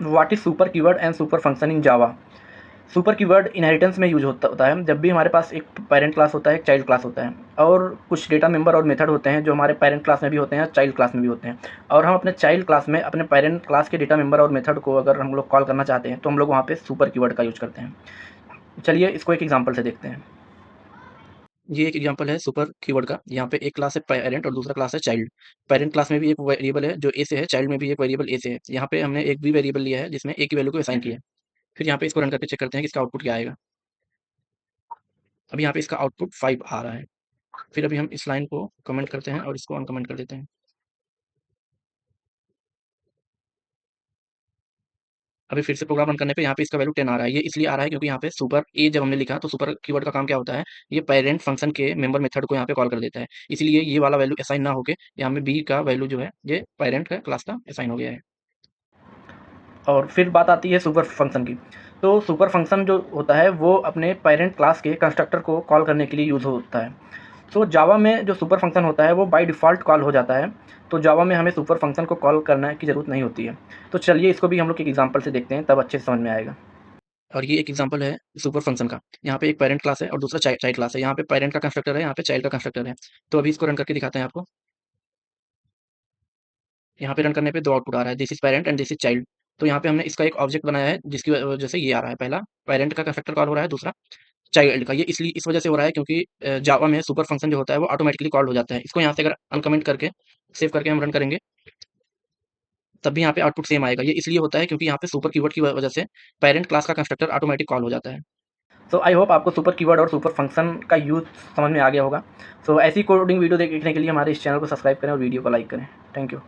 What is super keyword and super function in Java. Super keyword inheritance में use होता है जब भी हमारे पास एक पेरेंट क्लास होता है, एक चाइल्ड क्लास होता है, और कुछ डेटा मेंबर और मेथड होते हैं जो हमारे पेरेंट क्लास में भी होते हैं, चाइल्ड क्लास में भी होते हैं, और हम अपने चाइल्ड क्लास में अपने पेरेंट क्लास के डेटा मेंबर और मेथड को अगर हम लोग कॉल करना चाहते हैं तो हम लोग वहाँ पे सुपर कीवर्ड का यूज करते हैं। चलिए इसको एक एग्जांपल से देखते हैं। ये एक एग्जांपल है सुपर कीवर्ड का। यहाँ पे एक क्लास है पेरेंट और दूसरा क्लास है चाइल्ड। पेरेंट क्लास में भी एक वेरिएबल है जो ए से है, चाइल्ड में भी एक वेरिएबल ए से है। यहाँ पे हमने एक भी वेरिएबल लिया है जिसमें ए की वैल्यू को असाइन किया है। फिर यहाँ पे इसको रन करके चेक करते हैं कि इसका आउटपुट क्या आएगा। अभी यहाँ पे इसका आउटपुट 5 आ रहा है। फिर अभी हम इस लाइन को कमेंट करते हैं और इसको अनकमेंट कर देते हैं। अभी फिर से प्रोग्राम रन करने पे यहाँ पे इसका वैल्यू 10 आ रहा है। ये इसलिए आ रहा है क्योंकि यहाँ पे सुपर ए जब हमने लिखा तो सुपर कीवर्ड का काम क्या होता है, ये पेरेंट फंक्शन के मेंबर मेथड को यहाँ पे कॉल कर देता है। इसीलिए ये वाला वैल्यू असाइन ना होके यहाँ में बी का वैल्यू जो है ये पेरेंट का क्लास का असाइन हो गया है। और फिर बात आती है सुपर फंक्शन की। तो सुपर फंक्शन जो होता है वो अपने पेरेंट क्लास के कंस्ट्रक्टर को कॉल करने के लिए यूज़ होता है। तो जावा में जो सुपर फंक्शन होता है वो बाय डिफ़ॉल्ट कॉल हो जाता है। तो जावा में हमें सुपर फंक्शन को कॉल करने की ज़रूरत नहीं होती है। तो चलिए इसको भी हम लोग एक एग्जांपल से देखते हैं, तब अच्छे से समझ में आएगा। और ये एक एग्जांपल है सुपर फंक्शन का। यहाँ पे एक पेरेंट क्लास है और दूसरा चाइल्ड क्लास है। यहाँ पे पेरेंट का कंस्ट्रक्टर है, यहाँ पे चाइल्ड का कंस्ट्रक्टर है। तो अभी इसको रन करके दिखाते हैं आपको। यहाँ पे रन करने पे 2 आउटपुट आ रहा है, this is parent and this is child. तो यहाँ पे हमने इसका एक ऑब्जेक्ट बनाया है जिसकी वजह से ये आ रहा है। पहला पेरेंट का कंस्ट्रक्टर कॉल हो रहा है, दूसरा चाइल्ड का। ये इसलिए इस वजह से हो रहा है क्योंकि जावा में सुपर फंक्शन जो होता है वो ऑटोमेटिकली कॉल्ड हो जाता है। इसको यहाँ से अगर अनकमेंट करके सेव करके हम रन करेंगे तब भी यहाँ पे आउटपुट सेम आएगा। ये इसलिए होता है क्योंकि यहाँ पे सुपर कीवर्ड की वजह से पेरेंट क्लास का कंस्ट्रक्टर ऑटोमेटिक कॉल हो जाता है। सो आई होप आपको सुपर कीवर्ड और सुपर फंक्शन का यूज़ समझ में आ गया होगा। सो ऐसी कोडिंग वीडियो देखने के लिए हमारे इस चैनल को सब्सक्राइब करें और वीडियो को लाइक करें। Thank you.